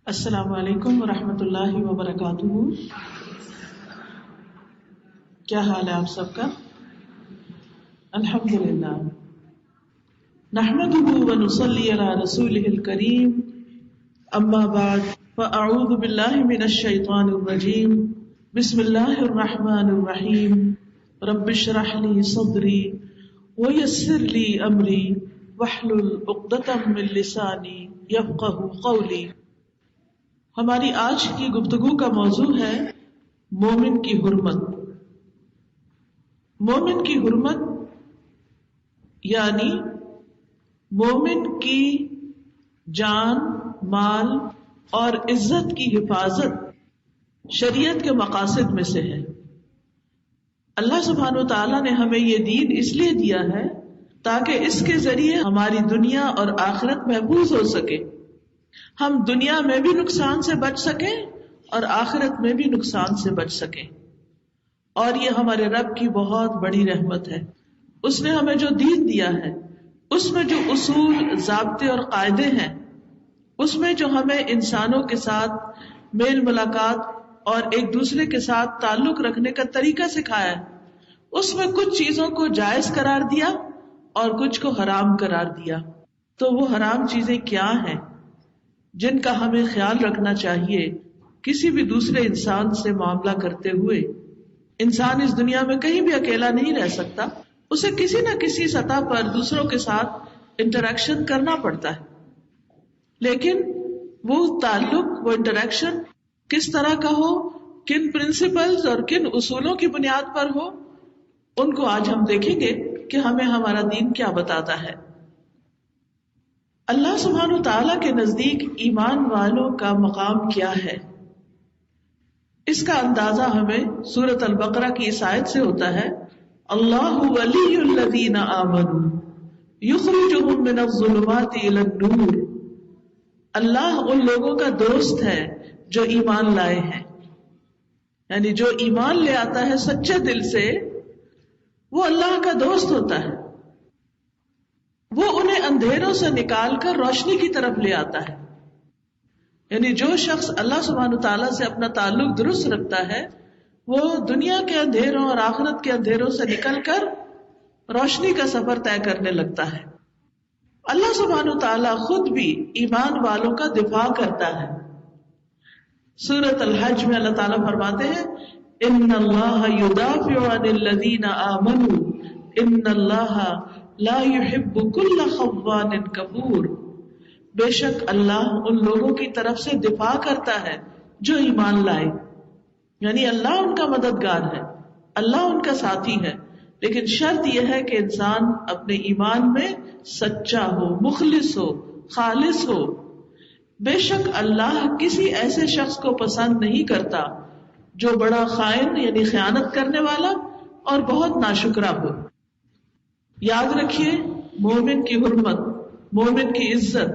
السلام علیکم ورحمۃ اللہ وبرکاتہ. کیا حال ہے آپ سب کا؟ الحمدللہ. نحمده ونصلی علی رسولہ الکریم. اما بعد فاعوذ باللہ من الشیطان الرجیم. بسم اللہ الرحمن الرحیم. رب اشرح لی صدری ویسر لی امری واحلل عقدۃ من لسانی یفقہوا قولی. ہماری آج کی گفتگو کا موضوع ہے مومن کی حرمت. مومن کی حرمت یعنی مومن کی جان، مال اور عزت کی حفاظت شریعت کے مقاصد میں سے ہے. اللہ سبحانہ و تعالیٰ نے ہمیں یہ دین اس لیے دیا ہے تاکہ اس کے ذریعے ہماری دنیا اور آخرت محفوظ ہو سکے. ہم دنیا میں بھی نقصان سے بچ سکیں اور آخرت میں بھی نقصان سے بچ سکیں. اور یہ ہمارے رب کی بہت بڑی رحمت ہے. اس نے ہمیں جو دین دیا ہے، اس میں جو اصول، ضابطے اور قاعدے ہیں، اس میں جو ہمیں انسانوں کے ساتھ میل ملاقات اور ایک دوسرے کے ساتھ تعلق رکھنے کا طریقہ سکھایا ہے، اس میں کچھ چیزوں کو جائز قرار دیا اور کچھ کو حرام قرار دیا. تو وہ حرام چیزیں کیا ہیں جن کا ہمیں خیال رکھنا چاہیے کسی بھی دوسرے انسان سے معاملہ کرتے ہوئے؟ انسان اس دنیا میں کہیں بھی اکیلا نہیں رہ سکتا، اسے کسی نہ کسی سطح پر دوسروں کے ساتھ انٹریکشن کرنا پڑتا ہے. لیکن وہ تعلق، وہ انٹریکشن کس طرح کا ہو، کن پرنسپلز اور کن اصولوں کی بنیاد پر ہو، ان کو آج ہم دیکھیں گے کہ ہمیں ہمارا دین کیا بتاتا ہے. اللہ سبحانہ و تعالیٰ کے نزدیک ایمان والوں کا مقام کیا ہے، اس کا اندازہ ہمیں سورۃ البقرہ کی اس آیت سے ہوتا ہے. اللہ ولی الذین آمنوا یخرجہم من الظلمات الی النور. اللہ ان لوگوں کا دوست ہے جو ایمان لائے ہیں، یعنی جو ایمان لے آتا ہے سچے دل سے، وہ اللہ کا دوست ہوتا ہے. وہ انہیں اندھیروں سے نکال کر روشنی کی طرف لے آتا ہے. یعنی جو شخص اللہ سبحانہ تعالیٰ سے اپنا تعلق درست رکھتا ہے، وہ دنیا کے اندھیروں اور آخرت کے اندھیروں سے نکل کر روشنی کا سفر طے کرنے لگتا ہے. اللہ سبحانہ تعالیٰ خود بھی ایمان والوں کا دفاع کرتا ہے. سورۃ الحج میں اللہ تعالیٰ فرماتے ہیں ان اللہ یدافع عن الذین آمنوا ان اللہ لا يحب كل خوان کفور. بے شک اللہ ان لوگوں کی طرف سے دفاع کرتا ہے جو ایمان لائے. یعنی اللہ ان کا مددگار ہے، اللہ ان کا ساتھی ہے، لیکن شرط یہ ہے کہ انسان اپنے ایمان میں سچا ہو، مخلص ہو، خالص ہو. بے شک اللہ کسی ایسے شخص کو پسند نہیں کرتا جو بڑا خائن یعنی خیانت کرنے والا اور بہت ناشکرا ہو. یاد رکھیے، مومن کی حرمت، مومن کی عزت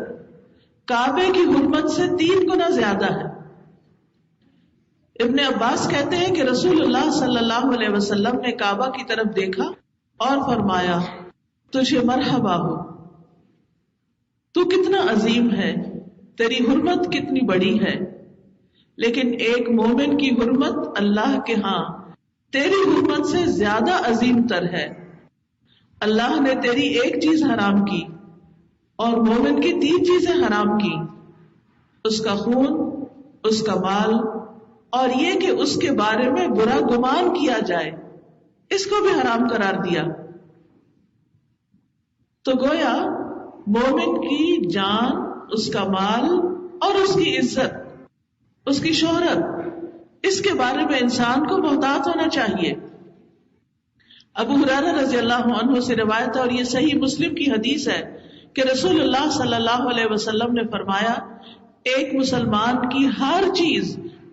کعبے کی حرمت سے 3 گنا زیادہ ہے. ابن عباس کہتے ہیں کہ رسول اللہ صلی اللہ علیہ وسلم نے کعبہ کی طرف دیکھا اور فرمایا تجھے مرحبا ہو، تو کتنا عظیم ہے، تیری حرمت کتنی بڑی ہے. لیکن ایک مومن کی حرمت اللہ کے ہاں تیری حرمت سے زیادہ عظیم تر ہے. اللہ نے تیری ایک چیز حرام کی اور مومن کی 3 چیزیں حرام کی، اس کا خون، اس کا مال اور یہ کہ اس کے بارے میں برا گمان کیا جائے، اس کو بھی حرام قرار دیا. تو گویا مومن کی جان، اس کا مال اور اس کی عزت، اس کی شہرت، اس کے بارے میں انسان کو محتاط ہونا چاہیے. ابو ہریرہ رضی اللہ عنہ سے روایت ہے اور یہ صحیح مسلم کی حدیث ہے کہ رسول اللہ صلی اللہ علیہ وسلم نے فرمایا ایک مسلمان کی ہر چیز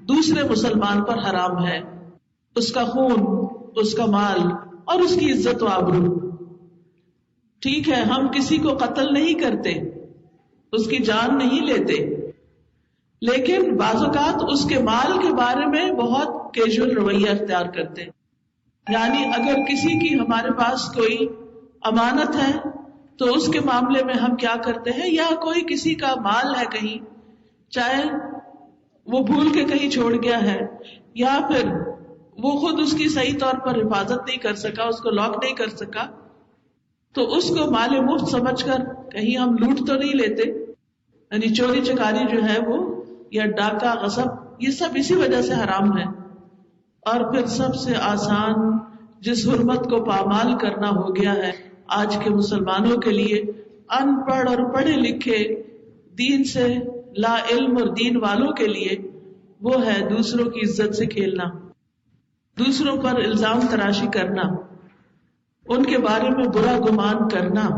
دوسرے مسلمان پر حرام ہے، اس کا خون، اس کا مال اور اس کی عزت و آبرو. ٹھیک ہے، ہم کسی کو قتل نہیں کرتے، اس کی جان نہیں لیتے، لیکن بعض اوقات اس کے مال کے بارے میں بہت کیجول رویہ اختیار کرتے ہیں. یعنی اگر کسی کی ہمارے پاس کوئی امانت ہے تو اس کے معاملے میں ہم کیا کرتے ہیں، یا کوئی کسی کا مال ہے کہیں چاہے وہ بھول کے کہیں چھوڑ گیا ہے یا پھر وہ خود اس کی صحیح طور پر حفاظت نہیں کر سکا، اس کو لاک نہیں کر سکا، تو اس کو مال مفت سمجھ کر کہیں ہم لوٹ تو نہیں لیتے. یعنی چوری چکاری جو ہے وہ یا ڈاکہ غصب یہ سب اسی وجہ سے حرام ہے. اور پھر سب سے آسان جس حرمت کو پامال کرنا ہو گیا ہے آج کے مسلمانوں کے لیے، ان پڑھ اور پڑھے لکھے دین سے لا علم اور دین والوں کے لیے، وہ ہے دوسروں کی عزت سے کھیلنا، دوسروں پر الزام تراشی کرنا، ان کے بارے میں برا گمان کرنا.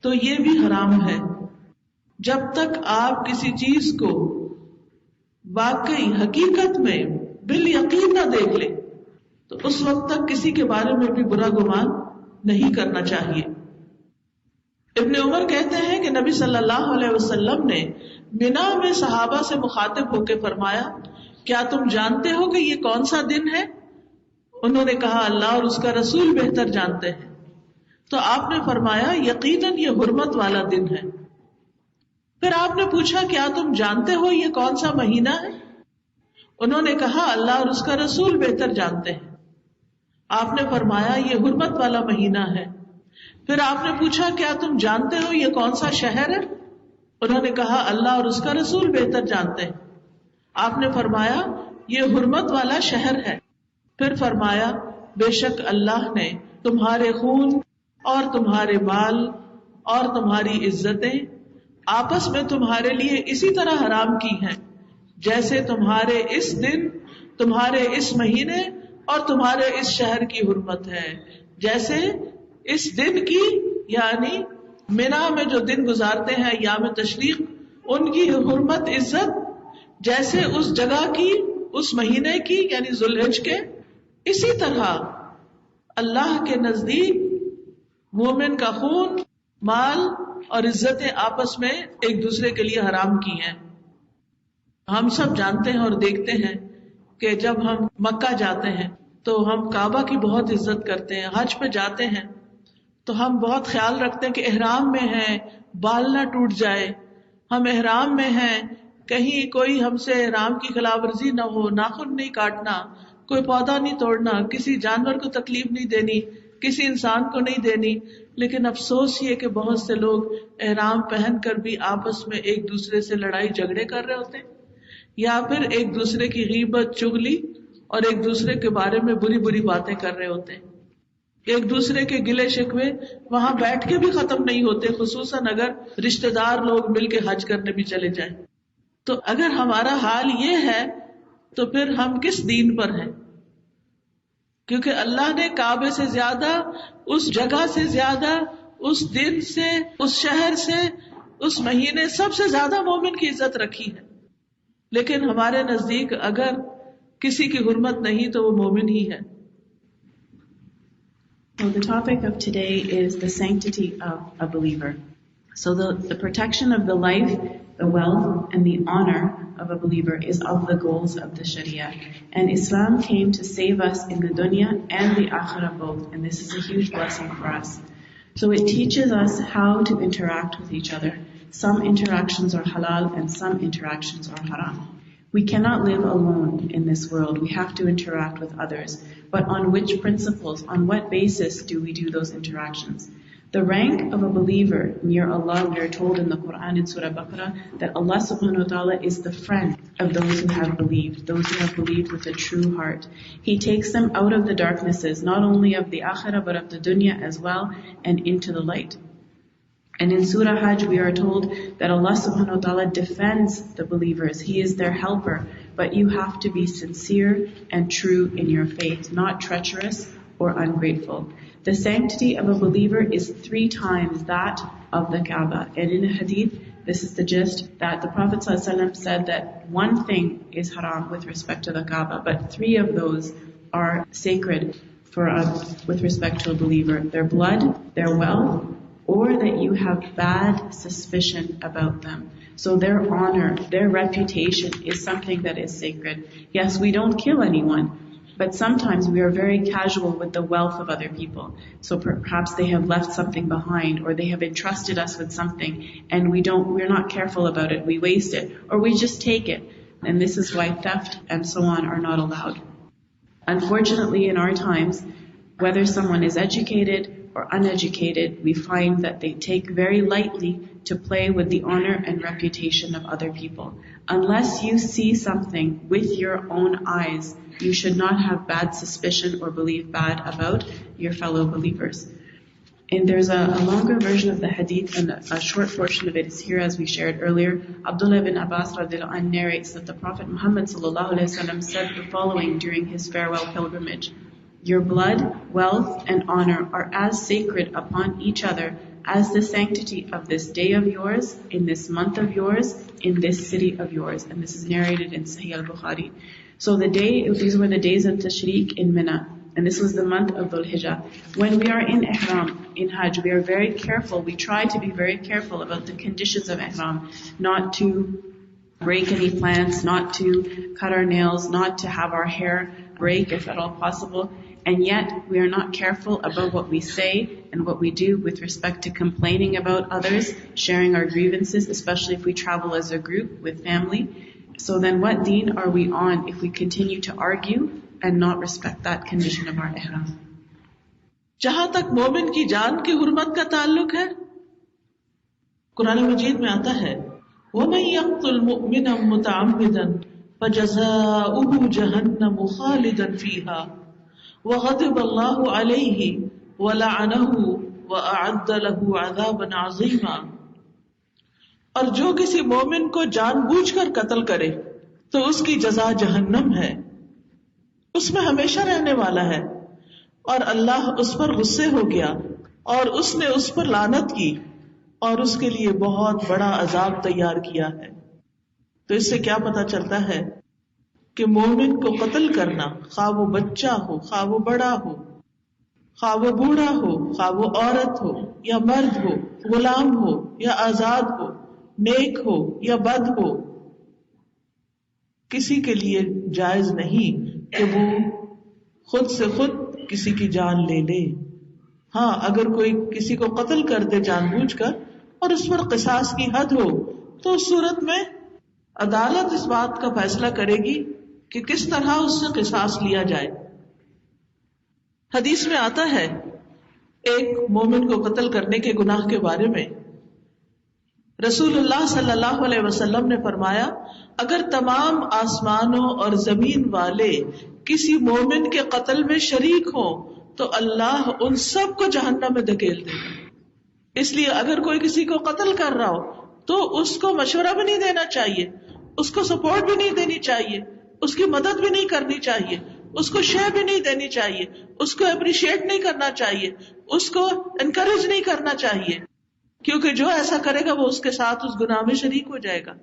تو یہ بھی حرام ہے. جب تک آپ کسی چیز کو واقعی حقیقت میں بالیقین نہ دیکھ لیں تو اس وقت تک کسی کے بارے میں بھی برا گمان نہیں کرنا چاہیے. ابن عمر کہتے ہیں کہ نبی صلی اللہ علیہ وسلم نے منا میں صحابہ سے مخاطب ہو کے فرمایا، کیا تم جانتے ہو کہ یہ کون سا دن ہے؟ انہوں نے کہا اللہ اور اس کا رسول بہتر جانتے ہیں. تو آپ نے فرمایا یقیناً یہ حرمت والا دن ہے. پھر آپ نے پوچھا کیا تم جانتے ہو یہ کون سا مہینہ ہے؟ انہوں نے کہا اللہ اور اس کا رسول بہتر جانتے ہیں. آپ نے فرمایا یہ حرمت والا مہینہ ہے. پھر آپ نے پوچھا کیا تم جانتے ہو یہ کون سا شہر ہے؟ انہوں نے کہا اللہ اور اس کا رسول بہتر جانتے ہیں. آپ نے فرمایا یہ حرمت والا شہر ہے. پھر فرمایا بے شک اللہ نے تمہارے خون اور تمہارے مال اور تمہاری عزتیں آپس میں تمہارے لیے اسی طرح حرام کی ہیں جیسے تمہارے اس دن، تمہارے اس مہینے اور تمہارے اس شہر کی حرمت ہے. جیسے اس دن کی یعنی منا میں جو دن گزارتے ہیں ایام تشریق ان کی حرمت عزت جیسے اس جگہ کی، اس مہینے کی یعنی ذوالحج کے، اسی طرح اللہ کے نزدیک مومن کا خون، مال اور عزتیں آپس میں ایک دوسرے کے لیے حرام کی ہیں. ہم سب جانتے ہیں اور دیکھتے ہیں کہ جب ہم مکہ جاتے ہیں تو ہم کعبہ کی بہت عزت کرتے ہیں. حج پہ جاتے ہیں تو ہم بہت خیال رکھتے ہیں کہ احرام میں ہیں بال نہ ٹوٹ جائے، ہم احرام میں ہیں کہیں کوئی ہم سے احرام کی خلاف ورزی نہ ہو، ناخن نہیں کاٹنا، کوئی پودا نہیں توڑنا، کسی جانور کو تکلیف نہیں دینی، کسی انسان کو نہیں دینی. لیکن افسوس یہ کہ بہت سے لوگ احرام پہن کر بھی آپس میں ایک دوسرے سے لڑائی جھگڑے کر رہے ہوتے ہیں یا پھر ایک دوسرے کی غیبت، چغلی اور ایک دوسرے کے بارے میں بری بری باتیں کر رہے ہوتے ہیں. ایک دوسرے کے گلے شکوے وہاں بیٹھ کے بھی ختم نہیں ہوتے، خصوصاً اگر رشتہ دار لوگ مل کے حج کرنے بھی چلے جائیں. تو اگر ہمارا حال یہ ہے تو پھر ہم کس دین پر ہیں؟ کیونکہ اللہ نے کعبے سے زیادہ، اس جگہ سے زیادہ، اس دن سے، اس شہر سے، اس مہینے سب سے زیادہ مومن کی عزت رکھی ہے. لیکن ہمارے نزدیک اگر کسی کی حرمت نہیں تو وہ مومن ہی ہے. So the topic of today is the sanctity of a believer. So the protection of the life, the wealth, and the honor of a believer is of the goals of the Sharia. And Islam came to save us in the dunya and the akhirah both. And this is a huge blessing for us. So it teaches us how to interact with each other. Some interactions are halal and some interactions are haram. We cannot live alone in this world. We have to interact with others. But on which principles, on what basis do we do those interactions? The rank of a believer near Allah, we are told in the Quran in Surah Baqarah that Allah subhanahu wa ta'ala is the friend of those who have believed with a true heart. He takes them out of the darknesses, not only of the akhirah but of the dunya as well, and into the light. And in Surah Hajj we are told that Allah subhanahu wa ta'ala defends the believers. He is their helper. But you have to be sincere and true in your faith, not treacherous or ungrateful. The sanctity of a believer is 3 times that of the Kaaba. And in a hadith, this is the gist, that the Prophet ﷺ said that one thing is haram with respect to the Kaaba, but 3 of those are sacred for us with respect to a believer. Their blood, their wealth, or that you have bad suspicion about them. So their honor, their reputation is something that is sacred. Yes, we don't kill anyone, But sometimes we are very casual with the wealth of other people. So perhaps they have left something behind, or they have entrusted us with something, and we're not careful about it. We waste it, or we just take it. And this is why theft and so on are not allowed. Unfortunately, in our times, whether someone is educated or uneducated, we find that they take very lightly to play with the honor and reputation of other people. Unless you see something with your own eyes, you should not have bad suspicion or believe bad about your fellow believers. And there's a longer version of the hadith, and a short portion of it is here as we shared earlier. Abdullah ibn Abbas radiallahu anh narrates that the Prophet Muhammad sallallahu alaihi wasallam said the following during his farewell pilgrimage: "Your blood, wealth, and honor are as sacred upon each other as the sanctity of this day of yours, in this month of yours, in this city of yours." And this is narrated in Sahih al-Bukhari. So these were the days of Tashriq in Mina, and this was the month of Dhul Hijjah. When we are in Ihram, in Hajj, we are very careful. We try to be very careful about the conditions of Ihram, not to break any plants, not to cut our nails, not to have our hair break if at all possible. And yet we are not careful about what we say and what we do with respect to complaining about others, sharing our grievances, especially if we travel as a group with family. So then what deen are we on if we continue to argue and not respect that condition of our ihram? جہاں تک مومن کی جان کی حرمت کا تعلق ہے، قرآن مجید میں آتا ہے وَمَن يَقْتُلْ مُؤْمِنًا مُتَعَمِّدًا فَجَزَاؤُهُ جَهَنَّمُ خَالِدًا فِيهَا وَغَضِبَ اللَّهُ عَلَيْهِ وَلَعَنَهُ وَأَعَدَّ لَهُ عَذَابًا عَظِيمًا۔ اور جو کسی مومن کو جان بوجھ کر قتل کرے تو اس کی جزا جہنم ہے، اس میں ہمیشہ رہنے والا ہے، اور اللہ اس پر غصے ہو گیا اور اس نے اس پر لعنت کی اور اس کے لیے بہت بڑا عذاب تیار کیا ہے۔ تو اس سے کیا پتہ چلتا ہے کہ مومن کو قتل کرنا، خواہ وہ بچہ ہو، خواہ وہ بڑا ہو، خواہ وہ بوڑھا ہو، خواہ وہ عورت ہو یا مرد ہو، غلام ہو یا آزاد ہو، نیک ہو یا بد ہو، کسی کے لیے جائز نہیں کہ وہ خود سے خود کسی کی جان لے لے۔ ہاں، اگر کوئی کسی کو قتل کر دے جان بوجھ کر اور اس پر قصاص کی حد ہو تو اس صورت میں عدالت اس بات کا فیصلہ کرے گی کہ کس طرح اس سے قصاص لیا جائے۔ حدیث میں آتا ہے ایک مومن کو قتل کرنے کے گناہ کے بارے میں رسول اللہ صلی اللہ علیہ وسلم نے فرمایا، اگر تمام آسمانوں اور زمین والے کسی مومن کے قتل میں شریک ہوں تو اللہ ان سب کو جہنم میں دھکیل دے گا۔ اس لیے اگر کوئی کسی کو قتل کر رہا ہو تو اس کو مشورہ بھی نہیں دینا چاہیے، اس کو سپورٹ بھی نہیں دینی چاہیے، اس کی مدد بھی نہیں کرنی چاہیے، اس کو شے بھی نہیں دینی چاہیے، اس کو اپریشیٹ نہیں کرنا چاہیے، اس کو انکریج نہیں کرنا چاہیے، کیونکہ جو ایسا کرے گا وہ اس کے ساتھ اس گناہ میں شریک ہو جائے گا۔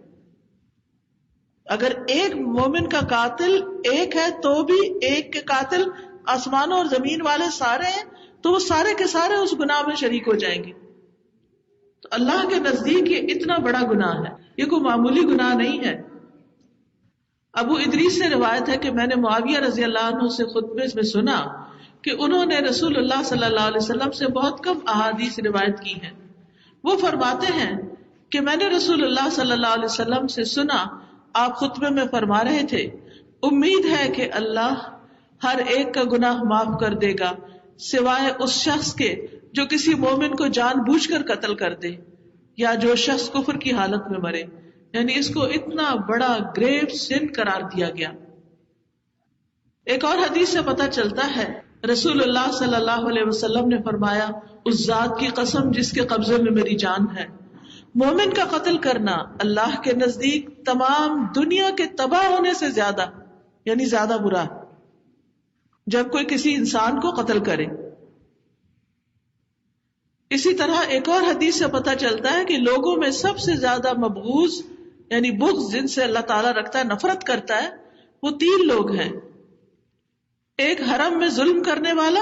اگر ایک مومن کا قاتل ایک ہے تو بھی ایک کے قاتل آسمانوں اور زمین والے سارے ہیں تو وہ سارے کے سارے اس گناہ میں شریک ہو جائیں گے۔ تو اللہ کے نزدیک یہ اتنا بڑا گناہ ہے، یہ کوئی معمولی گناہ نہیں ہے۔ ابو ادریس سے روایت ہے کہ میں نے معاویہ رضی اللہ عنہ سے خطبے میں سنا کہ انہوں نے رسول اللہ صلی اللہ علیہ وسلم سے بہت کم احادیث روایت کی ہیں۔ وہ فرماتے ہیں کہ میں نے رسول اللہ صلی اللہ علیہ وسلم سے سنا، آپ خطبے میں فرما رہے تھے، امید ہے کہ اللہ ہر ایک کا گناہ معاف کر دے گا سوائے اس شخص کے جو کسی مومن کو جان بوجھ کر قتل کر دے یا جو شخص کفر کی حالت میں مرے، یعنی اس کو اتنا بڑا گریو سن قرار دیا گیا۔ ایک اور حدیث سے پتہ چلتا ہے رسول اللہ صلی اللہ علیہ وسلم نے فرمایا، اس ذات کی قسم جس کے قبضے میں میری جان ہے، مومن کا قتل کرنا اللہ کے نزدیک تمام دنیا کے تباہ ہونے سے زیادہ، یعنی زیادہ برا ہے جب کوئی کسی انسان کو قتل کرے۔ اسی طرح ایک اور حدیث سے پتہ چلتا ہے کہ لوگوں میں سب سے زیادہ مبغوض یعنی بغض جن سے اللہ تعالیٰ رکھتا ہے، نفرت کرتا ہے، وہ 3 لوگ ہیں، ایک حرم میں ظلم کرنے والا،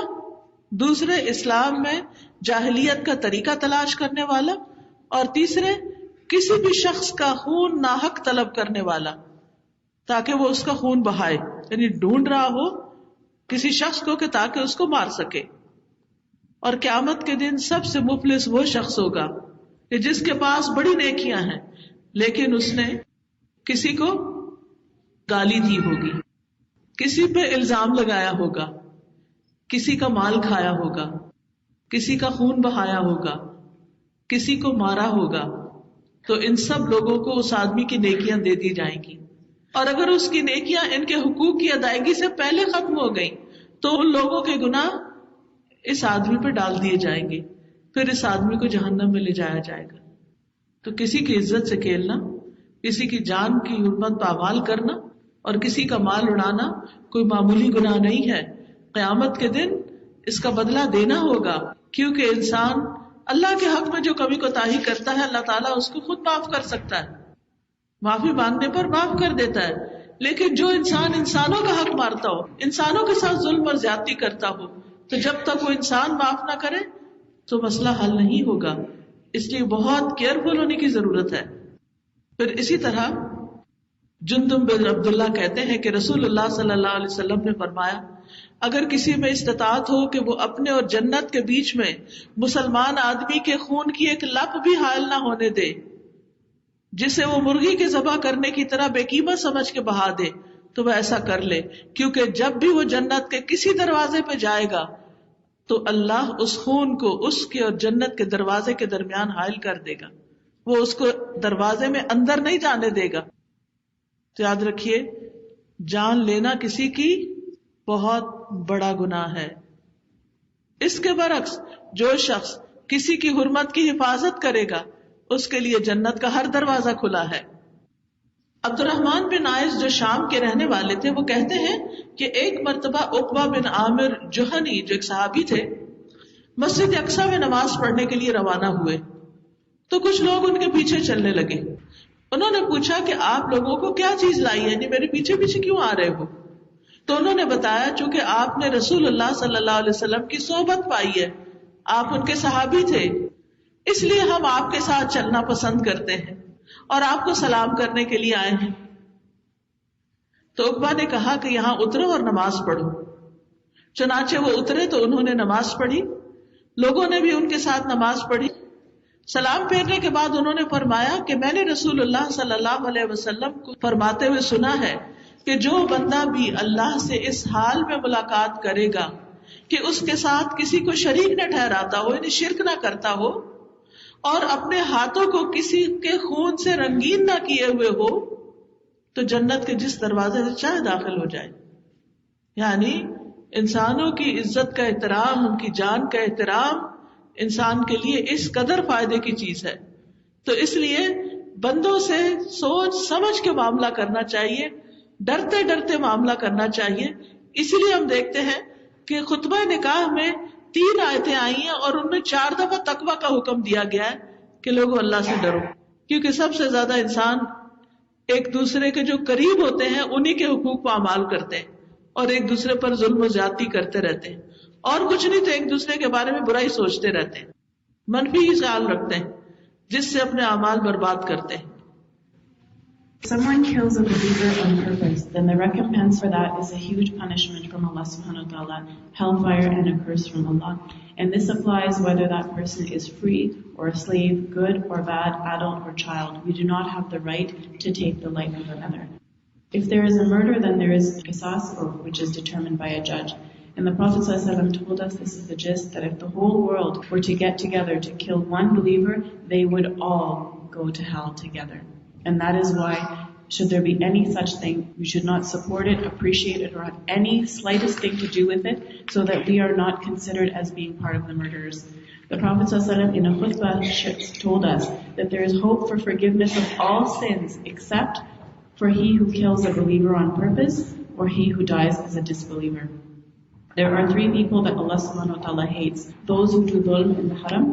دوسرے اسلام میں جاہلیت کا طریقہ تلاش کرنے والا، اور تیسرے کسی بھی شخص کا خون ناحق طلب کرنے والا تاکہ وہ اس کا خون بہائے، یعنی ڈھونڈ رہا ہو کسی شخص کو کہ تاکہ اس کو مار سکے. اور قیامت کے دن سب سے مفلس وہ شخص ہوگا کہ جس کے پاس بڑی نیکیاں ہیں لیکن اس نے کسی کو گالی دی ہوگی، کسی پہ الزام لگایا ہوگا، کسی کا مال کھایا ہوگا، کسی کا خون بہایا ہوگا، کسی کو مارا ہوگا. تو ان سب لوگوں کو اس آدمی کی نیکیاں دے دی جائیں گی، اور اگر اس کی نیکیاں ان کے حقوق کی ادائیگی سے پہلے ختم ہو گئی تو ان لوگوں کے گناہ اس آدمی پہ ڈال دیے جائیں گے، پھر اس آدمی کو جہنم میں لے جایا جائے گا. تو کسی کی عزت سے کھیلنا، کسی کی جان کی حرمت پامال کرنا اور کسی کا مال اڑانا کوئی معمولی گناہ نہیں ہے. قیامت کے دن اس کا بدلہ دینا ہوگا، کیونکہ انسان اللہ کے حق میں جو کمی کوتاہی کرتا ہے اللہ تعالیٰ اس کو خود معاف کر سکتا ہے، معافی مانگنے پر معاف کر دیتا ہے. لیکن جو انسان انسانوں کا حق مارتا ہو، انسانوں کے ساتھ ظلم اور زیادتی کرتا ہو، تو جب تک وہ انسان معاف نہ کرے تو مسئلہ حل نہیں ہوگا. اس لیے بہت کیئرفل ہونے کی ضرورت ہے. پھر اسی طرح جندب بن عبداللہ کہتے ہیں کہ رسول اللہ صلی اللہ علیہ وسلم نے فرمایا، اگر کسی میں استطاعت ہو کہ وہ اپنے اور جنت کے بیچ میں مسلمان آدمی کے خون کی ایک لپ بھی حائل نہ ہونے دے، جسے وہ مرغی کے ذبح کرنے کی طرح بے قیمت سمجھ کے بہا دے، تو وہ ایسا کر لے، کیونکہ جب بھی وہ جنت کے کسی دروازے پہ جائے گا تو اللہ اس خون کو اس کے اور جنت کے دروازے کے درمیان حائل کر دے گا، وہ اس کو دروازے میں اندر نہیں جانے دے گا. تو یاد رکھیے، جان لینا کسی کی بہت بڑا گناہ ہے. اس کے برعکس جو شخص کسی کی حرمت کی حفاظت کرے گا اس کے لیے جنت کا ہر دروازہ کھلا ہے. عبد الرحمن بن عائز جو شام کے رہنے والے تھے، وہ کہتے ہیں کہ ایک مرتبہ عقبہ بن عامر جوہنی جو ایک صحابی تھے مسجد اقصی میں نماز پڑھنے کے لیے روانہ ہوئے تو کچھ لوگ ان کے پیچھے چلنے لگے. انہوں نے پوچھا کہ آپ لوگوں کو کیا چیز لائی ہے، یعنی میرے پیچھے پیچھے کیوں آ رہے ہو؟ تو انہوں نے بتایا چونکہ آپ نے رسول اللہ صلی اللہ علیہ وسلم کی صحبت پائی ہے، آپ ان کے صحابی تھے، اس لیے ہم آپ کے ساتھ چلنا پسند کرتے ہیں اور آپ کو سلام کرنے کے لیے آئے ہیں. تو عقبہ نے کہا کہ یہاں اترو اور نماز پڑھو. چنانچہ وہ اترے تو انہوں نے نماز پڑھی، لوگوں نے بھی ان کے ساتھ نماز پڑھی. سلام پھیرنے کے بعد انہوں نے فرمایا کہ میں نے رسول اللہ صلی اللہ علیہ وسلم کو فرماتے ہوئے سنا ہے کہ جو بندہ بھی اللہ سے اس حال میں ملاقات کرے گا کہ اس کے ساتھ کسی کو شریک نہ ٹھہراتا ہو، یعنی شرک نہ کرتا ہو، اور اپنے ہاتھوں کو کسی کے خون سے رنگین نہ کیے ہوئے ہو، تو جنت کے جس دروازے سے چاہے داخل ہو جائے. یعنی انسانوں کی عزت کا احترام، ان کی جان کا احترام انسان کے لیے اس قدر فائدے کی چیز ہے. تو اس لیے بندوں سے سوچ سمجھ کے معاملہ کرنا چاہیے، ڈرتے ڈرتے معاملہ کرنا چاہیے. اسی لیے ہم دیکھتے ہیں کہ خطبہ نکاح میں 3 آیتیں آئی ہیں اور ان میں 4 دفعہ تقویٰ کا حکم دیا گیا ہے کہ لوگوں اللہ سے ڈرو، کیونکہ سب سے زیادہ انسان ایک دوسرے کے جو قریب ہوتے ہیں انہی کے حقوق پامال کرتے ہیں اور ایک دوسرے پر ظلم و زیادتی کرتے رہتے ہیں، اور کچھ نہیں تو ایک دوسرے کے بارے میں برائی سوچتے رہتے ہیں، منفی ہی خیال رکھتے ہیں، جس سے اپنے اعمال برباد کرتے ہیں. Someone kills a believer on purpose, then the recompense for that is a huge punishment from Allah subhanahu wa ta'ala, hellfire and a curse from Allah. And this applies whether that person is free or a slave, good or bad, adult or child. We do not have the right to take the life of another. If there is a murder, then there is qisas, which is determined by a judge. And the Prophet ﷺ told us, this is the gist, that if the whole world were to get together to kill one believer, they would all go to hell together. And that is why, should there be any such thing, we should not support it, appreciate it, or have any slightest thing to do with it, so that we are not considered as being part of the murderers. The Prophet ﷺ in a khutbah told us that there is hope for forgiveness of all sins, except for he who kills a believer on purpose, or he who dies as a disbeliever. There are 3 people that Allah subhanahu wa ta'ala hates: those who do dhulm in the haram,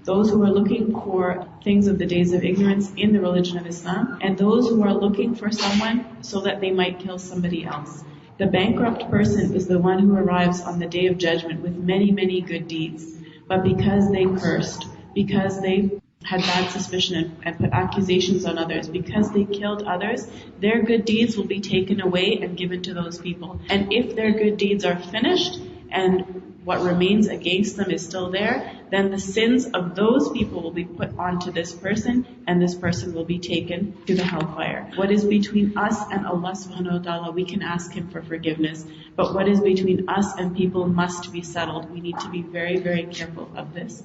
those who are looking for things of the days of ignorance in the religion of Islam, and those who are looking for someone so that they might kill somebody else. The bankrupt person is the one who arrives on the day of judgment with many, many good deeds, but because they cursed, because they had bad suspicion and put accusations on others because they killed others, their good deeds will be taken away and given to those people. And if their good deeds are finished and what remains against them is still there, then the sins of those people will be put onto this person, and this person will be taken to the hellfire. What is between us and Allah subhanahu wa ta'ala, we can ask Him for forgiveness. But what is between us and people must be settled. We need to be very, very careful of this.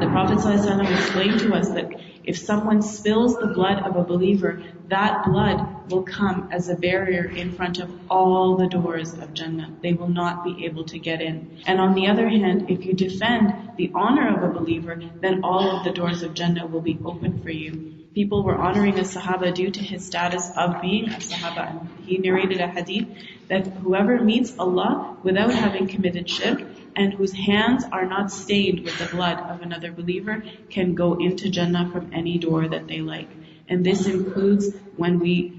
The Prophet ﷺ explained to us that if someone spills the blood of a believer, that blood will come as a barrier in front of all the doors of Jannah. They will not be able to get in. And on the other hand, if you defend the honor of a believer, then all of the doors of Jannah will be open for you. People were honoring a Sahaba due to his status of being a Sahaba. And he narrated a hadith that whoever meets Allah without having committed shirk, and whose hands are not stained with the blood of another believer, can go into Jannah from any door that they like. And this includes when we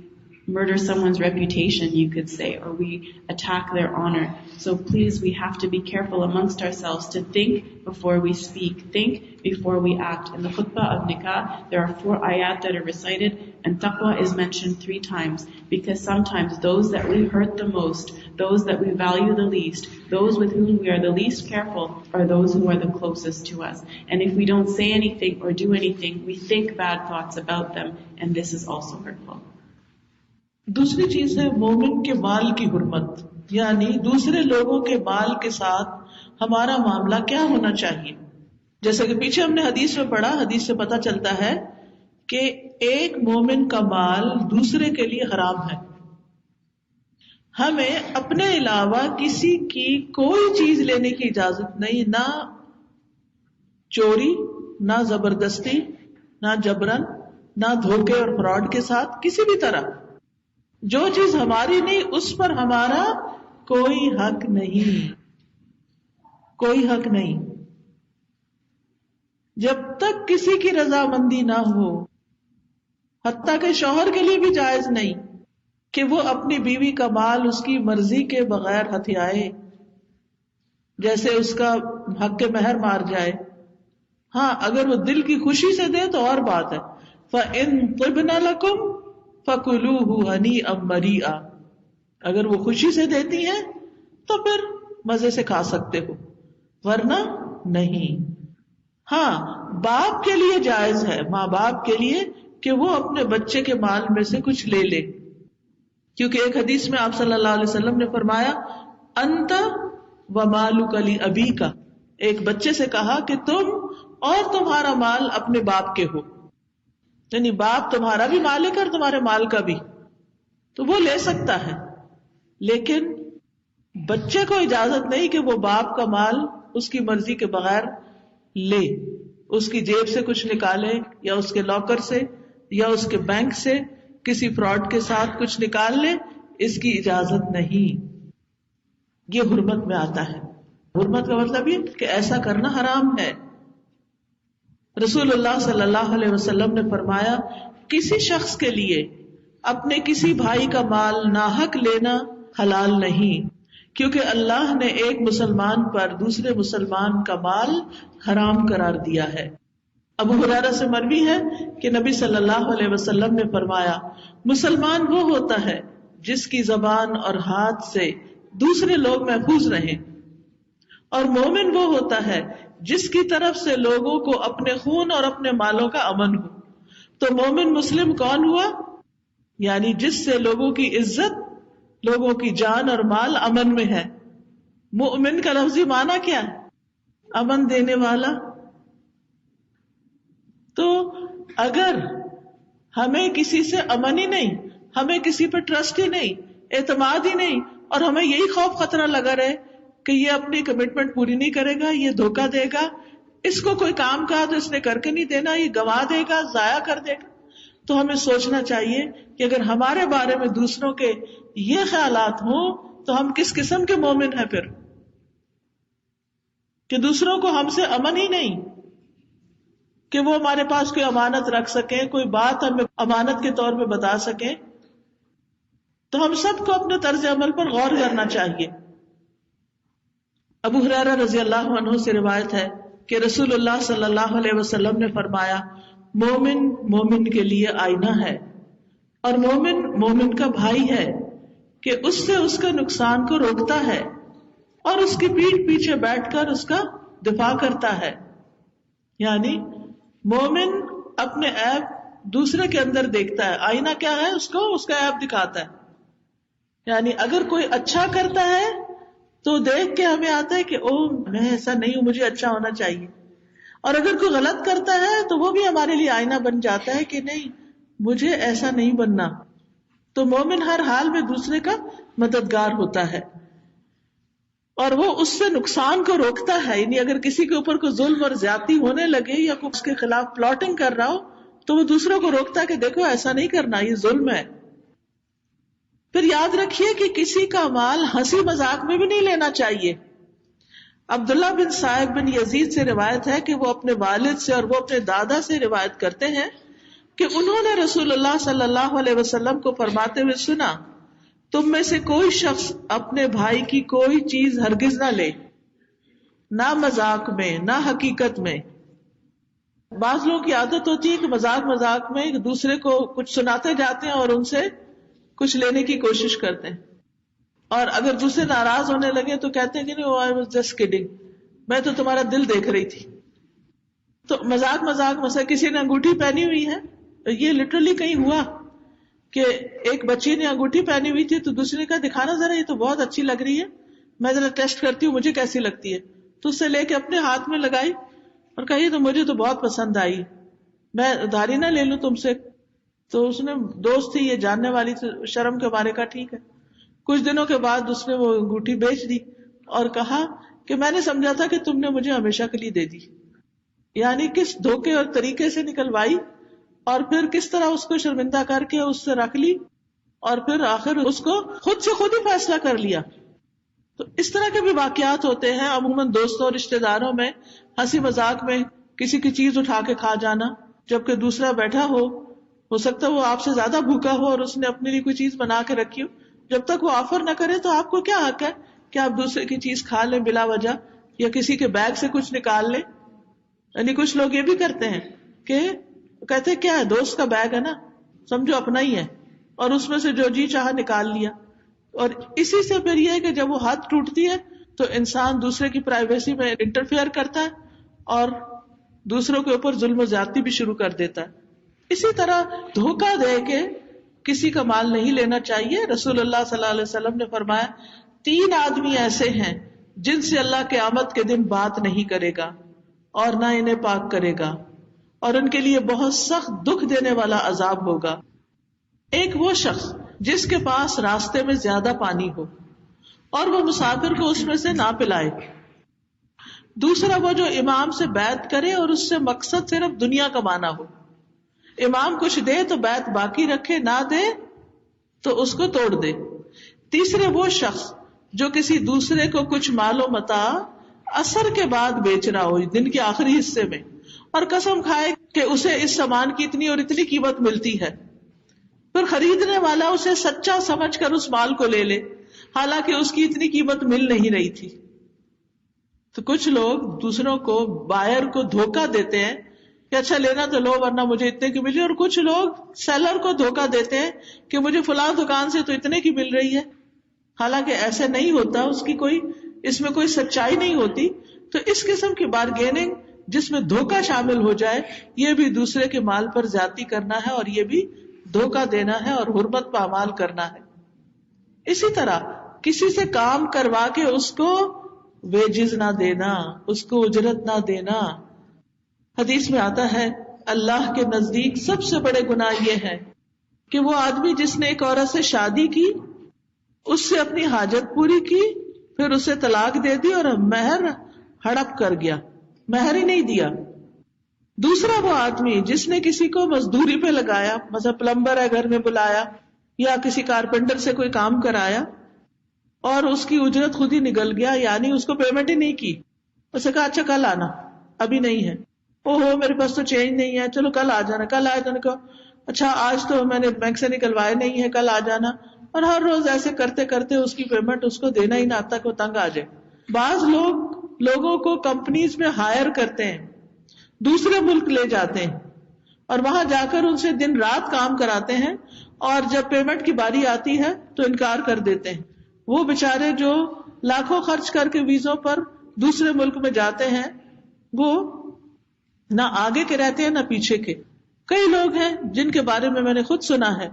murder someone's reputation, you could say, or we attack their honor. So please, we have to be careful amongst ourselves to think before we speak, think before we act. In the khutbah of nikah, there are 4 ayat that are recited, and taqwa is mentioned 3 times, because sometimes those that we hurt the most, those that we value the least, those with whom we are the least careful, are those who are the closest to us. And if we don't say anything or do anything, we think bad thoughts about them, and this is also hurtful. دوسری چیز ہے مومن کے مال کی حرمت، یعنی دوسرے لوگوں کے مال کے ساتھ ہمارا معاملہ کیا ہونا چاہیے. جیسا کہ پیچھے ہم نے حدیث میں پڑھا، حدیث سے پتہ چلتا ہے کہ ایک مومن کا مال دوسرے کے لیے حرام ہے. ہمیں اپنے علاوہ کسی کی کوئی چیز لینے کی اجازت نہیں، نہ چوری، نہ زبردستی، نہ جبرن، نہ دھوکے اور فراڈ کے ساتھ، کسی بھی طرح جو چیز ہماری نہیں اس پر ہمارا کوئی حق نہیں، کوئی حق نہیں. جب تک کسی کی رضامندی نہ ہو، حتیٰ کہ شوہر کے لیے بھی جائز نہیں کہ وہ اپنی بیوی کا مال اس کی مرضی کے بغیر ہتھیائے، جیسے اس کا حق مہر مار جائے. ہاں اگر وہ دل کی خوشی سے دے تو اور بات ہے. فَإِن طِبْنَ لَكُمْ فَكُلُوهُ هَنِيئًا مَرِيئًا، اگر وہ خوشی سے دیتی ہیں تو پھر مزے سے کھا سکتے ہو، ورنہ نہیں. ہاں باپ کے لیے جائز ہے، ماں باپ کے لیے، کہ وہ اپنے بچے کے مال میں سے کچھ لے لے، کیونکہ ایک حدیث میں آپ صلی اللہ علیہ وسلم نے فرمایا انت ومالک لابیک، ایک بچے سے کہا کہ تم اور تمہارا مال اپنے باپ کے ہو، یعنی باپ تمہارا بھی مالک ہے اور تمہارے مال کا بھی، تو وہ لے سکتا ہے. لیکن بچے کو اجازت نہیں کہ وہ باپ کا مال اس کی مرضی کے بغیر لے، اس کی جیب سے کچھ نکالے، یا اس کے لاکر سے، یا اس کے بینک سے کسی فراڈ کے ساتھ کچھ نکال لے، اس کی اجازت نہیں. یہ حرمت میں آتا ہے. حرمت کا مطلب یہ کہ ایسا کرنا حرام ہے. رسول اللہ صلی اللہ علیہ وسلم نے فرمایا کسی شخص کے لیے اپنے کسی بھائی کا مال ناحق لینا حلال نہیں، کیونکہ اللہ نے ایک مسلمان پر دوسرے مسلمان کا مال حرام قرار دیا ہے. ابو ہریرہ سے مروی ہے کہ نبی صلی اللہ علیہ وسلم نے فرمایا مسلمان وہ ہوتا ہے جس کی زبان اور ہاتھ سے دوسرے لوگ محفوظ رہیں، اور مومن وہ ہوتا ہے جس کی طرف سے لوگوں کو اپنے خون اور اپنے مالوں کا امن ہو. تو مومن مسلم کون ہوا؟ یعنی جس سے لوگوں کی عزت، لوگوں کی جان اور مال امن میں ہے. مومن کا لفظی معنی کیا ہے؟ امن دینے والا. تو اگر ہمیں کسی سے امن ہی نہیں، ہمیں کسی پر ٹرسٹ ہی نہیں، اعتماد ہی نہیں، اور ہمیں یہی خوف خطرہ لگا رہے کہ یہ اپنی کمٹمنٹ پوری نہیں کرے گا، یہ دھوکہ دے گا، اس کو کوئی کام کہا تو اس نے کر کے نہیں دینا، یہ گنوا دے گا، ضائع کر دے گا، تو ہمیں سوچنا چاہیے کہ اگر ہمارے بارے میں دوسروں کے یہ خیالات ہوں تو ہم کس قسم کے مومن ہیں پھر، کہ دوسروں کو ہم سے امن ہی نہیں کہ وہ ہمارے پاس کوئی امانت رکھ سکیں، کوئی بات ہمیں امانت کے طور پہ بتا سکیں. تو ہم سب کو اپنے طرز عمل پر غور کرنا چاہیے. ابو ہریرہ رضی اللہ عنہ سے روایت ہے کہ رسول اللہ صلی اللہ علیہ وسلم نے فرمایا مومن مومن کے لیے آئینہ ہے اور مومن مومن کا بھائی ہے کہ اس سے اس کا نقصان کو روکتا ہے اور اس کی پیٹھ پیچھے بیٹھ کر اس کا دفاع کرتا ہے. یعنی مومن اپنے عیب دوسرے کے اندر دیکھتا ہے. آئینہ کیا ہے؟ اس کو اس کا عیب دکھاتا ہے. یعنی اگر کوئی اچھا کرتا ہے تو دیکھ کے ہمیں آتا ہے کہ او میں ایسا نہیں ہوں، مجھے اچھا ہونا چاہیے. اور اگر کوئی غلط کرتا ہے تو وہ بھی ہمارے لیے آئینہ بن جاتا ہے کہ نہیں مجھے ایسا نہیں بننا. تو مومن ہر حال میں دوسرے کا مددگار ہوتا ہے اور وہ اس سے نقصان کو روکتا ہے. یعنی اگر کسی کے اوپر کوئی ظلم اور زیادتی ہونے لگے یا کوئی اس کے خلاف پلاٹنگ کر رہا ہو تو وہ دوسروں کو روکتا ہے کہ دیکھو ایسا نہیں کرنا، یہ ظلم ہے. پھر یاد رکھیے کہ کسی کا مال ہنسی مذاق میں بھی نہیں لینا چاہیے. عبداللہ بن صائب بن یزید سے روایت ہے کہ وہ اپنے والد سے اور وہ اپنے دادا سے روایت کرتے ہیں کہ انہوں نے رسول اللہ صلی اللہ علیہ وسلم کو فرماتے ہوئے سنا تم میں سے کوئی شخص اپنے بھائی کی کوئی چیز ہرگز نہ لے، نہ مذاق میں نہ حقیقت میں. بعض لوگوں کی عادت ہوتی ہے کہ مذاق مذاق میں دوسرے کو کچھ سناتے جاتے ہیں اور ان سے کچھ لینے کی کوشش کرتے ہیں، اور اگر دوسرے ناراض ہونے لگے تو کہتے ہیں کہ نہیں I was just kidding، میں تو تمہارا دل دیکھ رہی تھی. تو مذاق مذاق مثلا کسی نے انگوٹھی پہنی ہوئی ہے، یہ لٹرلی کہیں ہوا کہ ایک بچی نے انگوٹھی پہنی ہوئی تھی تو دوسرے نے کہا دکھانا ذرا، یہ تو بہت اچھی لگ رہی ہے، میں ذرا ٹیسٹ کرتی ہوں مجھے کیسی لگتی ہے. تو اسے لے کے اپنے ہاتھ میں لگائی اور کہا یہ تو مجھے تو بہت پسند آئی، میں ادھاری نہ لے لوں تم سے. تو اس نے دوست تھی، یہ جاننے والی تھی، شرم کے مارے کا ٹھیک ہے. کچھ دنوں کے بعد اس نے وہ انگوٹھی بیچ دی اور کہا کہ میں نے سمجھا تھا کہ تم نے مجھے ہمیشہ کے لیے دے دی. یعنی کس دھوکے اور طریقے سے نکلوائی اور پھر کس طرح اس کو شرمندہ کر کے اس سے رکھ لی اور پھر آخر اس کو خود سے خود ہی فیصلہ کر لیا. تو اس طرح کے بھی واقعات ہوتے ہیں. عموماً دوستوں اور رشتے داروں میں ہنسی مذاق میں کسی کی چیز اٹھا کے کھا جانا، جبکہ دوسرا بیٹھا ہو سکتا ہے وہ آپ سے زیادہ بھوکا ہو اور اس نے اپنے لیے کوئی چیز بنا کے رکھی ہو. جب تک وہ آفر نہ کرے تو آپ کو کیا حق ہے کہ آپ دوسرے کی چیز کھا لیں بلا وجہ یا کسی کے بیگ سے کچھ نکال لیں. یعنی کچھ لوگ یہ بھی کرتے ہیں کہ کہتے کیا ہے دوست کا بیگ ہے نا، سمجھو اپنا ہی ہے، اور اس میں سے جو جی چاہا نکال لیا. اور اسی سے پھر یہ ہے کہ جب وہ حد ٹوٹتی ہے تو انسان دوسرے کی پرائیویسی میں انٹرفیئر کرتا ہے اور دوسروں کے اوپر ظلم و زیادتی بھی شروع کر دیتا ہے. اسی طرح دھوکہ دے کے کسی کا مال نہیں لینا چاہیے. رسول اللہ صلی اللہ علیہ وسلم نے فرمایا 3 آدمی ایسے ہیں جن سے اللہ قیامت کے دن بات نہیں کرے گا اور نہ انہیں پاک کرے گا اور ان کے لیے بہت سخت دکھ دینے والا عذاب ہوگا. ایک وہ شخص جس کے پاس راستے میں زیادہ پانی ہو اور وہ مسافر کو اس میں سے نہ پلائے. دوسرا وہ جو امام سے بیعت کرے اور اس سے مقصد صرف دنیا کمانا ہو. امام کچھ دے تو بیعت باقی رکھے، نہ دے تو اس کو توڑ دے. تیسرے وہ شخص جو کسی دوسرے کو کچھ مال و متاع عصر کے بعد بیچ رہا ہو دن کے آخری حصے میں اور قسم کھائے کہ اسے اس سامان کی اتنی اور اتنی قیمت ملتی ہے، پھر خریدنے والا اسے سچا سمجھ کر اس مال کو لے لے حالانکہ اس کی اتنی قیمت مل نہیں رہی تھی. تو کچھ لوگ دوسروں کو بائر کو دھوکہ دیتے ہیں کہ اچھا لینا تو لو ورنہ مجھے اتنے کی ملی، اور کچھ لوگ سیلر کو دھوکہ دیتے ہیں کہ مجھے فلاں دکان سے تو اتنے کی مل رہی ہے، حالانکہ ایسے نہیں ہوتا، اس کی کوئی اس میں کوئی سچائی نہیں ہوتی. تو اس قسم کی بارگیننگ جس میں دھوکہ شامل ہو جائے یہ بھی دوسرے کے مال پر زیادتی کرنا ہے اور یہ بھی دھوکہ دینا ہے اور حرمت پامال کرنا ہے. اسی طرح کسی سے کام کروا کے اس کو ویجز نہ دینا، اس کو اجرت نہ دینا. حدیث میں آتا ہے اللہ کے نزدیک سب سے بڑے گناہ یہ ہے کہ وہ آدمی جس نے ایک عورت سے شادی کی، اس سے اپنی حاجت پوری کی، پھر اسے طلاق دے دی اور مہر ہڑپ کر گیا، مہر ہی نہیں دیا. دوسرا وہ آدمی جس نے کسی کو مزدوری پہ لگایا، مثلا پلمبر ہے گھر میں بلایا یا کسی کارپینٹر سے کوئی کام کرایا اور اس کی اجرت خود ہی نکل گیا، یعنی اس کو پیمنٹ ہی نہیں کی. اسے کہا اچھا کل آنا، ابھی نہیں ہے. اوہو میرے پاس تو چینج نہیں ہے، چلو کل آ جانا. کل آئے تو نے کہا اچھا آج تو میں نے بینک سے نکلوائے نہیں ہے، کل آ جانا. اور ہر روز ایسے کرتے کرتے اس کی پیمنٹ اس کو دینا ہی نہ تک وہ تنگ آ جائے. بعض لوگ لوگوں کو کمپنیز میں ہائر کرتے ہیں، دوسرے ملک لے جاتے ہیں اور وہاں جا کر ان سے دن رات کام کراتے ہیں، اور جب پیمنٹ کی باری آتی ہے تو انکار کر دیتے ہیں. وہ بیچارے جو لاکھوں خرچ کر کے ویزوں پر دوسرے ملک میں جاتے ہیں، وہ نہ آگے کے رہتے ہیں نہ پیچھے کے. کئی لوگ ہیں جن کے بارے میں نے خود سنا ہے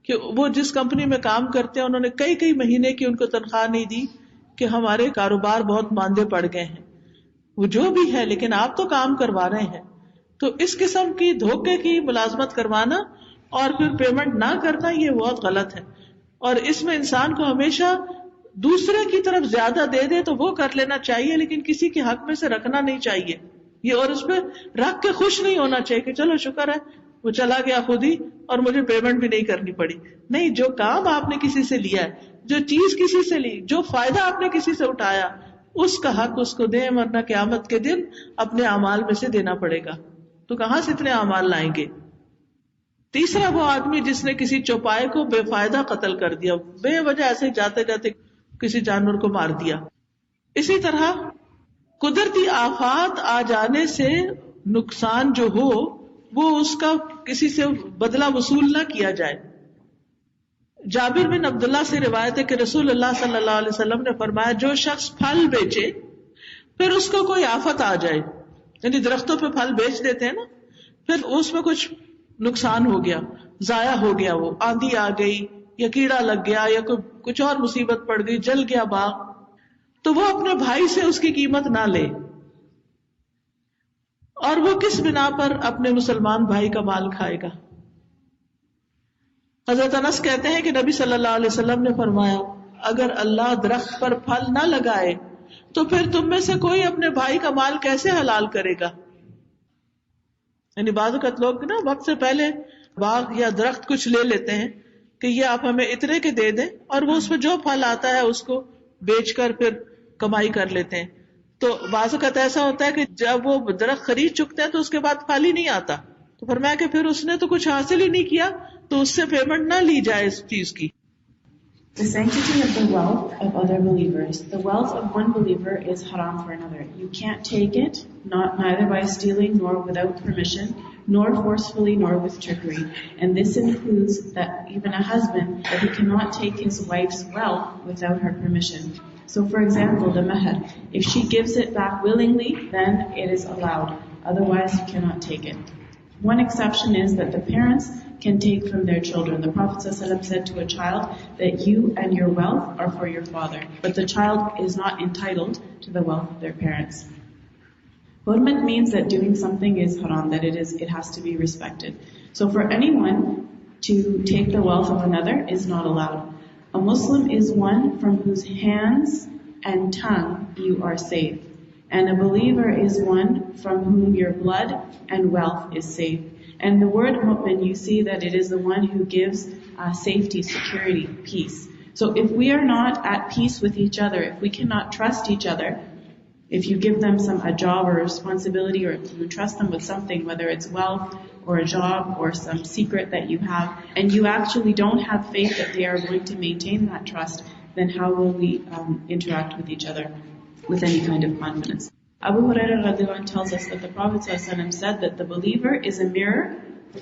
کہ وہ جس کمپنی میں کام کرتے ہیں انہوں نے کئی مہینے کی ان کو تنخواہ نہیں دی کہ ہمارے کاروبار بہت ماندے پڑ گئے ہیں. وہ جو بھی ہے لیکن آپ تو کام کروا رہے ہیں. تو اس قسم کی دھوکے کی ملازمت کروانا اور پھر پیمنٹ نہ کرنا یہ بہت غلط ہے. اور اس میں انسان کو ہمیشہ دوسرے کی طرف زیادہ دے دے تو وہ کر لینا چاہیے، لیکن کسی کے حق میں سے رکھنا نہیں چاہیے یہ، اور اس پہ رکھ کے خوش نہیں ہونا چاہیے کہ چلو شکر ہے وہ چلا گیا خود ہی اور مجھے پیمنٹ بھی نہیں کرنی پڑی. نہیں، جو کام آپ نے کسی سے لیا ہے، جو چیز کسی سے لی، جو فائدہ آپ نے کسی سے اٹھایا، اس کا حق اس کو دیں، ورنہ قیامت کے دن اپنے اعمال میں سے دینا پڑے گا. تو کہاں سے اتنے اعمال لائیں گے؟ تیسرا وہ آدمی جس نے کسی چوپائے کو بے فائدہ قتل کر دیا، بے وجہ ایسے جاتے جاتے کسی جانور کو مار دیا. اسی طرح قدرتی آفات آ جانے سے نقصان جو ہو وہ اس کا کسی سے بدلہ وصول نہ کیا جائے. جابر بن عبداللہ سے روایت ہے کہ رسول اللہ صلی اللہ علیہ وسلم نے فرمایا، جو شخص پھل بیچے پھر اس کو کوئی آفت آ جائے، یعنی درختوں پہ پھل بیچ دیتے ہیں نا، پھر اس میں کچھ نقصان ہو گیا، ضائع ہو گیا، وہ آندھی آ گئی یا کیڑا لگ گیا یا کچھ اور مصیبت پڑ گئی، جل گیا باغ، تو وہ اپنے بھائی سے اس کی قیمت نہ لے. اور وہ کس بنا پر اپنے مسلمان بھائی کا مال کھائے گا؟ حضرت انس کہتے ہیں کہ نبی صلی اللہ علیہ وسلم نے فرمایا، اگر اللہ درخت پر پھل نہ لگائے تو پھر تم میں سے کوئی اپنے بھائی کا مال کیسے حلال کرے گا؟ یعنی بعض اوقات لوگ نا وقت سے پہلے باغ یا درخت کچھ لے لیتے ہیں کہ یہ آپ ہمیں اتنے کے دے دیں، اور وہ اس میں جو پھل آتا ہے اس کو بیچ کر پھر کمائی کر لیتے ہیں. تو بعض اوقات ایسا ہوتا ہے کہ جب وہ درخت خرید چکتے ہیں تو اس کے بعد پھل ہی نہیں آتا، تو فرمایا کہ پھر اس نے تو کچھ حاصل ہی نہیں کیا، تو اس سے پیمنٹ نہ لی جائے اس چیز کی. The sanctity of the wealth of other believers. The wealth of one believer is haram for another. You can't take it, neither by stealing nor without permission, nor forcefully nor with trickery. And this includes that even a husband, that he cannot take his wife's wealth without her permission. So for example, the mahar, if she gives it back willingly, then it is allowed. Otherwise, you cannot take it. One exception is that the parents can take from their children. The Prophet ﷺ said to a child that you and your wealth are for your father, but the child is not entitled to the wealth of their parents. Hurmat means that doing something is haram, that it has to be respected. So for anyone to take the wealth of another is not allowed. A Muslim is one from whose hands and tongue you are safe, and a believer is one from whom your blood and wealth is safe. And the word Momin, you see that it is the one who gives safety, security, peace. So if we are not at peace with each other, if we cannot trust each other, if you give them a job or a responsibility, or if you trust them with something, whether it's wealth or a job or some secret that you have, and you actually don't have faith that they are going to maintain that trust, then how will we interact with each other with any kind of confidence? Abu Hurairah radhiyallahu anhu tells us that the Prophet ﷺ said that the believer is a mirror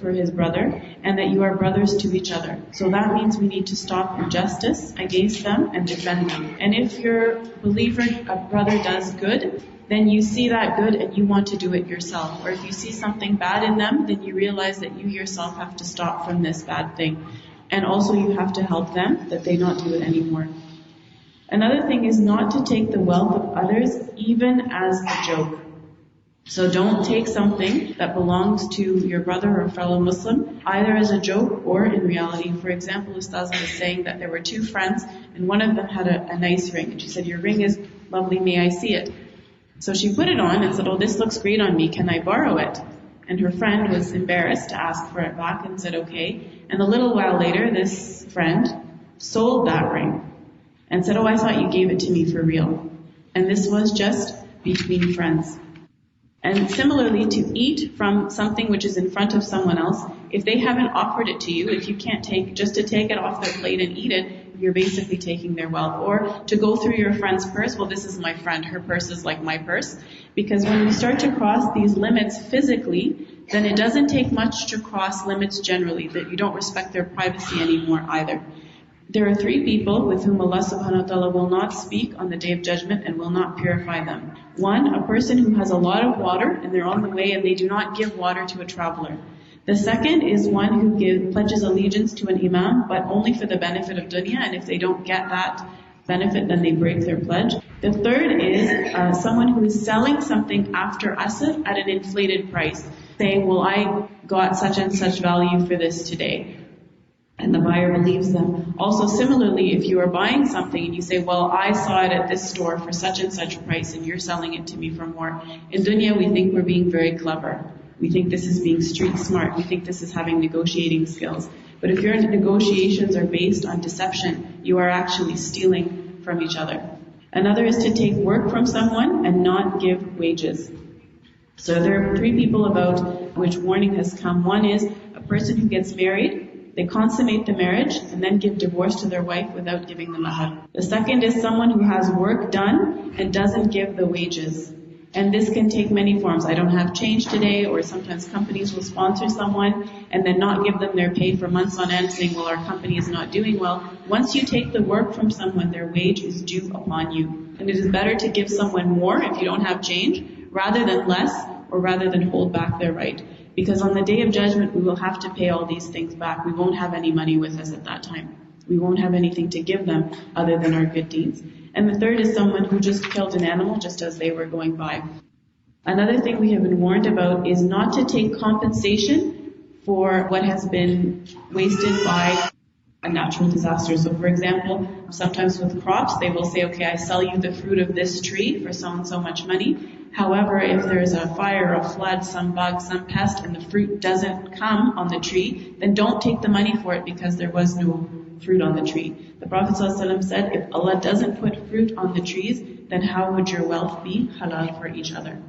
for his brother, and that you are brothers to each other. So that means we need to stop injustice against them and defend them. And if your believer, a brother, does good, then you see that good and you want to do it yourself. Or if you see something bad in them, then you realize that you yourself have to stop from this bad thing. And also you have to help them that they not do it anymore. Another thing is not to take the wealth of others even as a joke. So don't take something that belongs to your brother or fellow Muslim either as a joke or in reality. For example, Ustaz was saying that there were two friends and one of them had a nice ring, and she said, your ring is lovely, may I see it? So she put it on and said, oh, this looks great on me, can I borrow it? And her friend was embarrassed to ask for it back and said okay. And a little while later this friend sold that ring and said, oh, I thought you gave it to me for real. And this was just between friends. And similarly, to eat from something which is in front of someone else, if they haven't offered it to you, if you can't just to take it off their plate and eat it, you're basically taking their wealth. Or to go through your friend's purse, well, this is my friend, her purse is like my purse. Because when we start to cross these limits physically, then it doesn't take much to cross limits generally, that you don't respect their privacy anymore either. There are 3 people with whom Allah subhanahu wa ta'ala will not speak on the Day of Judgment and will not purify them. 1, a person who has a lot of water and they're on the way and they do not give water to a traveler. The second is one who pledges allegiance to an imam, but only for the benefit of dunya, and if they don't get that benefit, then they break their pledge. The third is someone who is selling something after asr at an inflated price, saying, well, I got such and such value for this today. And the buyer believes them. Also similarly, if you are buying something and you say, well, I saw it at this store for such and such price and you're selling it to me for more. In dunya, we think we're being very clever. We think this is being street smart. We think this is having negotiating skills. But if your negotiations are based on deception, you are actually stealing from each other. Another is to take work from someone and not give wages. So there are 3 people about which warning has come. One is a person who gets married, they consummate the marriage and then give divorce to their wife without giving the mahar. The second is someone who has work done and doesn't give the wages. And this can take many forms. I don't have change today, or sometimes companies will sponsor someone and then not give them their pay for months on end, saying, well, our company is not doing well. Once you take the work from someone, their wage is due upon you. And it is better to give someone more if you don't have change, rather than less, or rather than hold back their right. Because on the Day of Judgment, we will have to pay all these things back. We won't have any money with us at that time. We won't have anything to give them other than our good deeds. And the third is someone who just killed an animal just as they were going by. Another thing we have been warned about is not to take compensation for what has been wasted by a natural disaster. So for example, sometimes with crops, they will say, okay, I sell you the fruit of this tree for so and so much money. However, if there's a fire, a flood, some bug, some pest, and the fruit doesn't come on the tree, then don't take the money for it because there was no fruit on the tree. The Prophet ﷺ said, if Allah doesn't put fruit on the trees, then how would your wealth be halal for each other?